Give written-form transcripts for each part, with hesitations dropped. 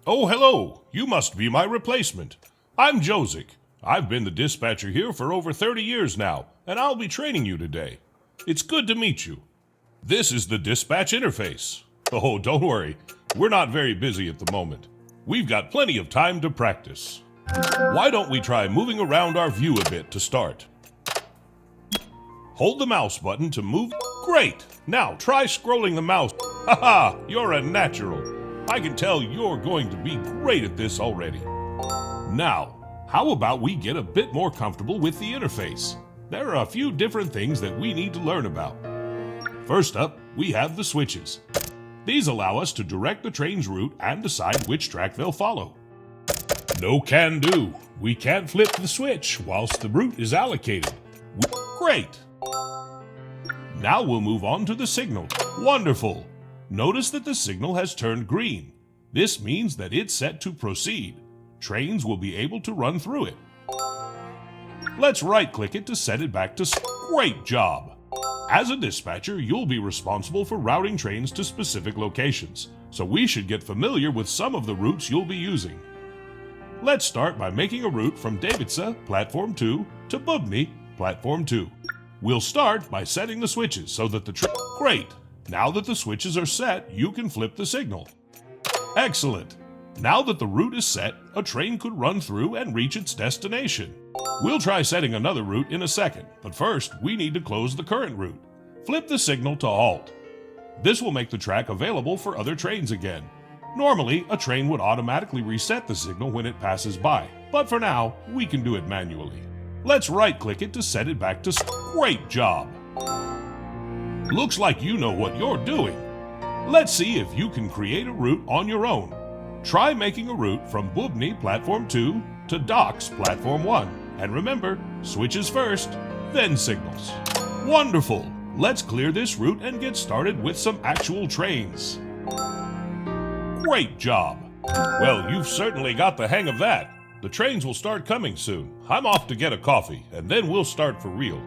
Oh, hello. You must be my replacement. I'm Josic. I've been the dispatcher here for over 30 years now, and I'll be training you today. It's good to meet you. This is the dispatch interface. Oh, don't worry. We're not very busy at the moment. We've got plenty of time to practice. Why don't we try moving around our view a bit to start? Hold the mouse button to move. Great! Now try scrolling the mouse. Haha, you're a natural. I can tell you're going to be great at this already. Now, how about we get a bit more comfortable with the interface? There are a few different things that we need to learn about. First up, we have the switches. These allow us to direct the train's route and decide which track they'll follow. No can do. We can't flip the switch whilst the route is allocated. Great! Now we'll move on to the signal. Wonderful! Notice that the signal has turned green. This means that it's set to proceed. Trains will be able to run through it. Let's right-click it to set it back to Great job! As a dispatcher, you'll be responsible for routing trains to specific locations, so we should get familiar with some of the routes you'll be using. Let's start by making a route from Davidsa, Platform 2, to Bubny, Platform 2. We'll start by setting the switches so that Great! Now that the switches are set, you can flip the signal. Excellent! Now that the route is set, a train could run through and reach its destination. We'll try setting another route in a second, but first we need to close the current route. Flip the signal to halt. This will make the track available for other trains again. Normally, a train would automatically reset the signal when it passes by, but for now, we can do it manually. Let's right-click it to set it back to Great job! Looks like you know what you're doing. Let's see if you can create a route on your own. Try making a route from Bubny Platform 2 to Docks Platform 1. And remember, switches first, then signals. Wonderful! Let's clear this route and get started with some actual trains. Great job! Well, you've certainly got the hang of that. The trains will start coming soon. I'm off to get a coffee, and then we'll start for real.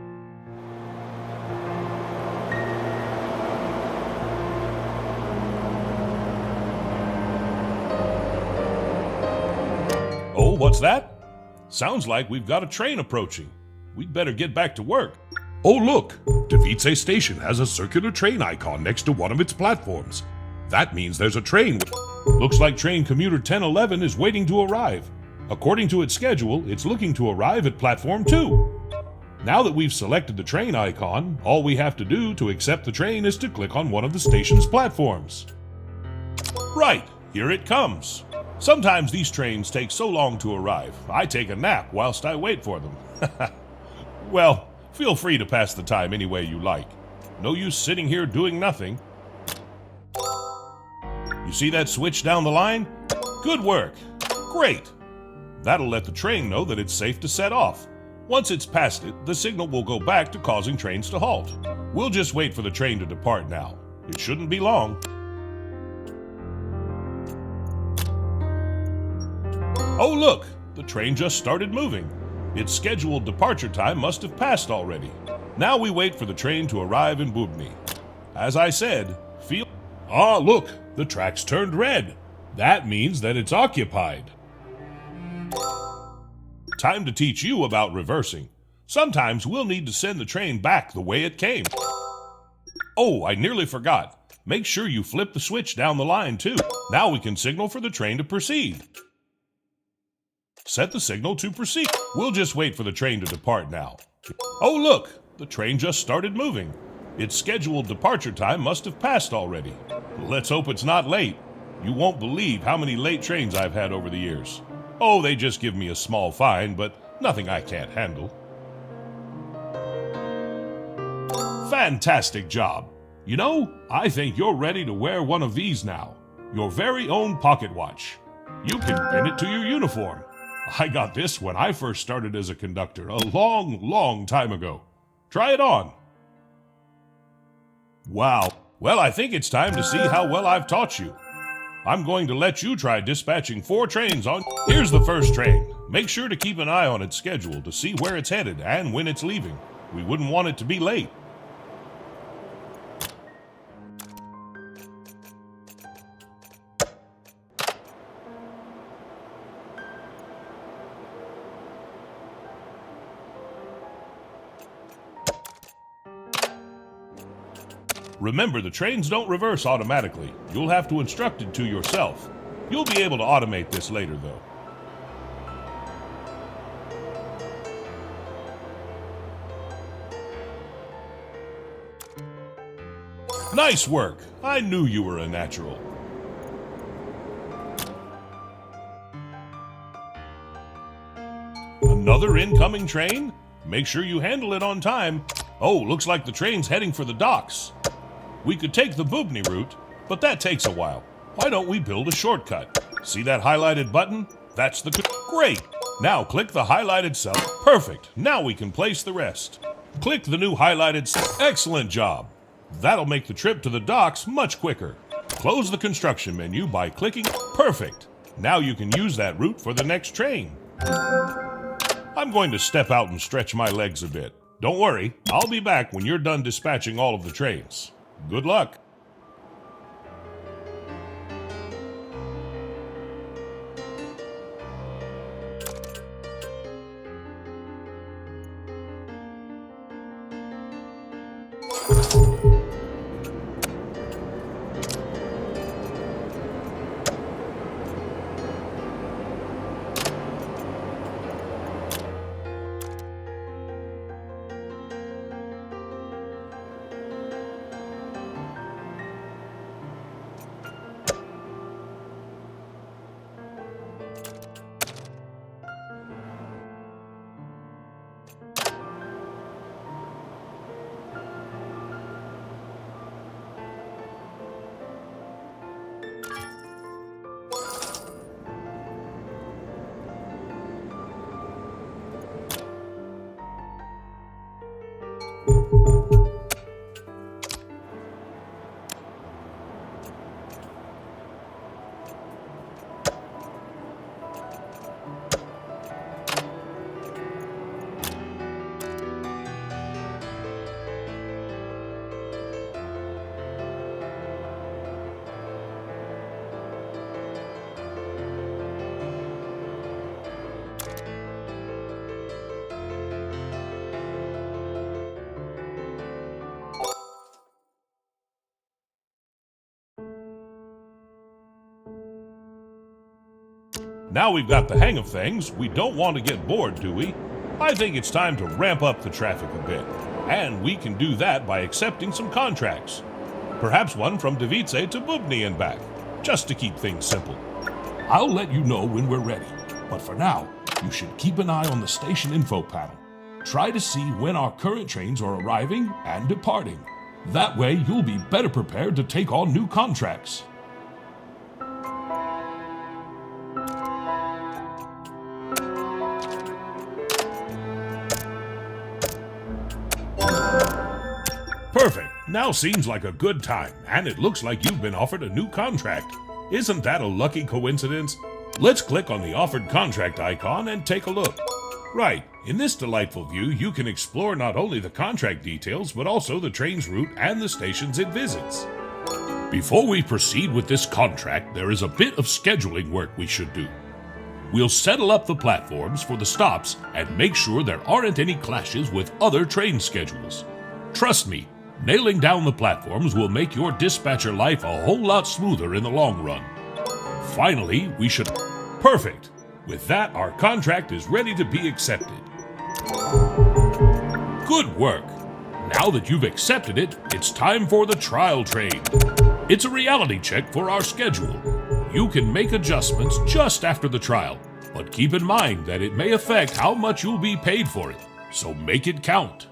Oh, what's that? Sounds like we've got a train approaching. We'd better get back to work. Oh, look! Davitse Station has a circular train icon next to one of its platforms. That means there's a train. Looks like train commuter 1011 is waiting to arrive. According to its schedule, it's looking to arrive at Platform 2. Now that we've selected the train icon, all we have to do to accept the train is to click on one of the station's platforms. Right, here it comes. Sometimes these trains take so long to arrive, I take a nap whilst I wait for them. Well, feel free to pass the time any way you like. No use sitting here doing nothing. You see that switch down the line? Good work! Great! That'll let the train know that it's safe to set off. Once it's past it, the signal will go back to causing trains to halt. We'll just wait for the train to depart now. It shouldn't be long. Oh look! The train just started moving. Its scheduled departure time must have passed already. Now we wait for the train to arrive in Bubny. As I said, Ah, look! The track's turned red. That means that it's occupied. Time to teach you about reversing. Sometimes we'll need to send the train back the way it came. Oh, I nearly forgot. Make sure you flip the switch down the line too. Now we can signal for the train to proceed. Set the signal to proceed. We'll just wait for the train to depart now. Oh look! The train just started moving. Its scheduled departure time must have passed already. Let's hope it's not late. You won't believe how many late trains I've had over the years. Oh, they just give me a small fine, but nothing I can't handle. Fantastic job! You know, I think you're ready to wear one of these now. Your very own pocket watch. You can pin it to your uniform. I got this when I first started as a conductor a long time ago. Try it on. Wow. Well, I think it's time to see how well I've taught you. I'm going to let you try dispatching 4 trains on. Here's the first train. Make sure to keep an eye on its schedule to see where it's headed and when it's leaving. We wouldn't want it to be late. Remember, the trains don't reverse automatically. You'll have to instruct it to yourself. You'll be able to automate this later, though. Nice work! I knew you were a natural. Another incoming train? Make sure you handle it on time. Oh, looks like the train's heading for the docks. We could take the Bubny route, but that takes a while. Why don't we build a shortcut? See that highlighted button? That's the... Great! Now click the highlighted cell. Perfect! Now we can place the rest. Click the new highlighted cell. Excellent job! That'll make the trip to the docks much quicker. Close the construction menu by clicking... Perfect! Now you can use that route for the next train. I'm going to step out and stretch my legs a bit. Don't worry, I'll be back when you're done dispatching all of the trains. Good luck. Now we've got the hang of things, we don't want to get bored, do we? I think it's time to ramp up the traffic a bit. And we can do that by accepting some contracts. Perhaps one from Davice to Bubny and back, just to keep things simple. I'll let you know when we're ready, but for now, you should keep an eye on the station info panel. Try to see when our current trains are arriving and departing. That way, you'll be better prepared to take on new contracts. Perfect. Now seems like a good time, and it looks like you've been offered a new contract. Isn't that a lucky coincidence? Let's click on the offered contract icon and take a look. Right, in this delightful view, you can explore not only the contract details, but also the train's route and the stations it visits. Before we proceed with this contract, there is a bit of scheduling work we should do. We'll settle up the platforms for the stops and make sure there aren't any clashes with other train schedules. Trust me, nailing down the platforms will make your dispatcher life a whole lot smoother in the long run. Finally, we should... Perfect! With that, our contract is ready to be accepted. Good work! Now that you've accepted it, it's time for the trial train. It's a reality check for our schedule. You can make adjustments just after the trial, but keep in mind that it may affect how much you'll be paid for it, so make it count.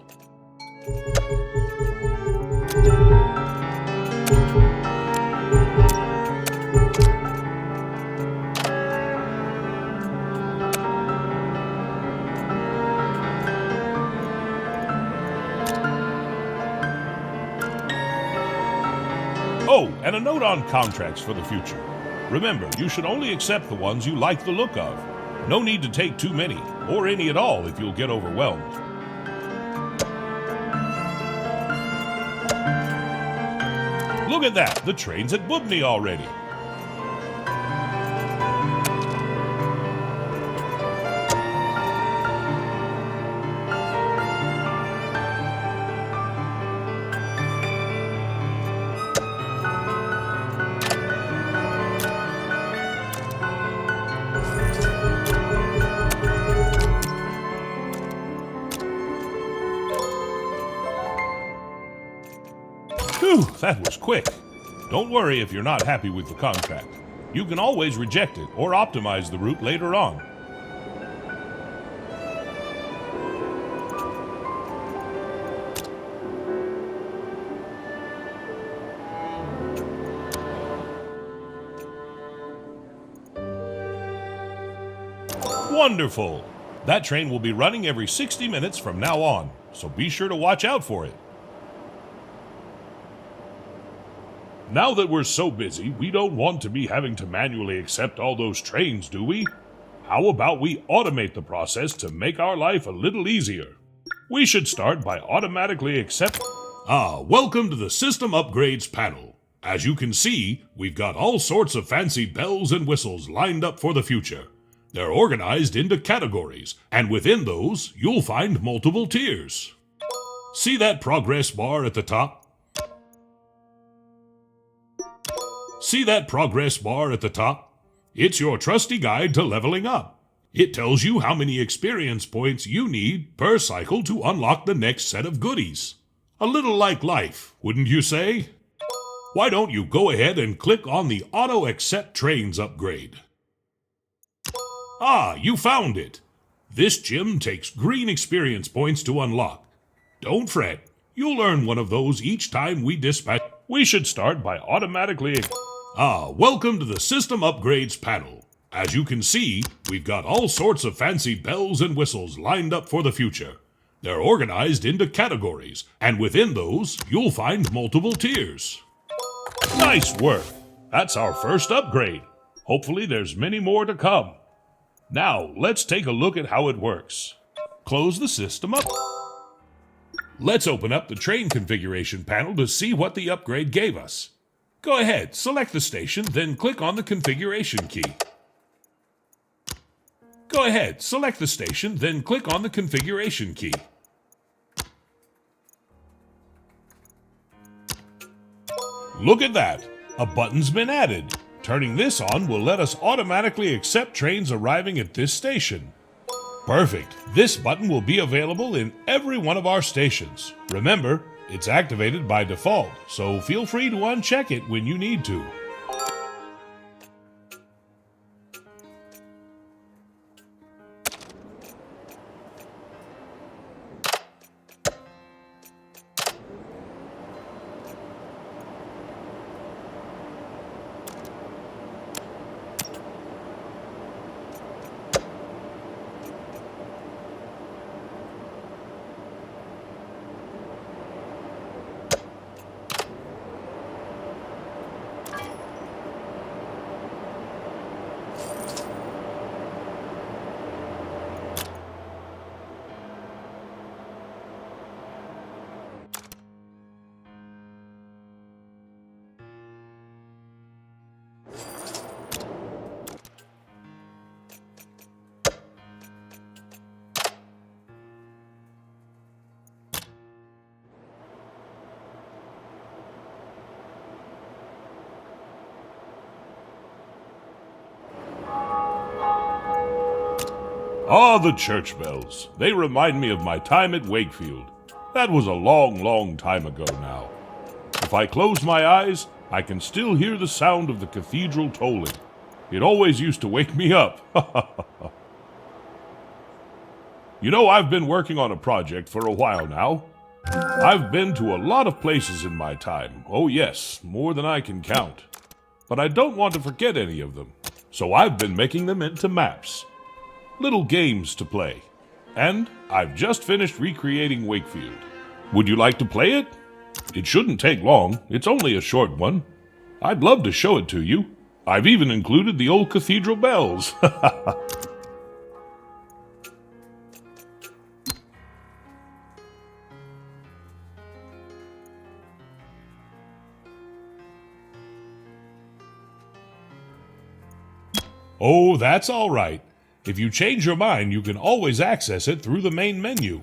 Oh, and a note on contracts for the future. Remember, you should only accept the ones you like the look of. No need to take too many, or any at all if you'll get overwhelmed. Look at that, the train's at Bubny already. Phew, that was quick. Don't worry if you're not happy with the contract. You can always reject it or optimize the route later on. Wonderful! That train will be running every 60 minutes from now on, so be sure to watch out for it. Now that we're so busy, we don't want to be having to manually accept all those trains, do we? How about we automate the process to make our life a little easier? We should start by automatically accepting... Welcome to the System Upgrades panel. As you can see, we've got all sorts of fancy bells and whistles lined up for the future. They're organized into categories, and within those, you'll find multiple tiers. See that progress bar at the top? See that progress bar at the top? It's your trusty guide to leveling up. It tells you how many experience points you need per cycle to unlock the next set of goodies. A little like life, wouldn't you say? Why don't you go ahead and click on the Auto Accept Trains upgrade? You found it! This gym takes green experience points to unlock. Don't fret, you'll earn one of those each time we dispatch. We should start by automatically... Welcome to the System Upgrades panel. As you can see, we've got all sorts of fancy bells and whistles lined up for the future. They're organized into categories, and within those, you'll find multiple tiers. Nice work! That's our first upgrade. Hopefully there's many more to come. Now, let's take a look at how it works. Close the system up. Let's open up the train configuration panel to see what the upgrade gave us. Go ahead, select the station, then click on the configuration key. Go ahead, select the station, then click on the configuration key. Look at that! A button's been added. Turning this on will let us automatically accept trains arriving at this station. Perfect. This button will be available in every one of our stations. Remember, it's activated by default, so feel free to uncheck it when you need to. The church bells. They remind me of my time at Wakefield. That was a long, long time ago now. If I close my eyes, I can still hear the sound of the cathedral tolling. It always used to wake me up. You know, I've been working on a project for a while now. I've been to a lot of places in my time. Oh yes, more than I can count. But I don't want to forget any of them. So I've been making them into maps. Little games to play. And I've just finished recreating Wakefield. Would you like to play it? It shouldn't take long. It's only a short one. I'd love to show it to you. I've even included the old cathedral bells. Oh, that's all right. If you change your mind, you can always access it through the main menu.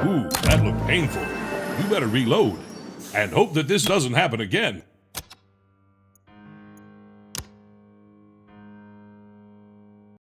Ooh, that looked painful. You better reload. And hope that this doesn't happen again.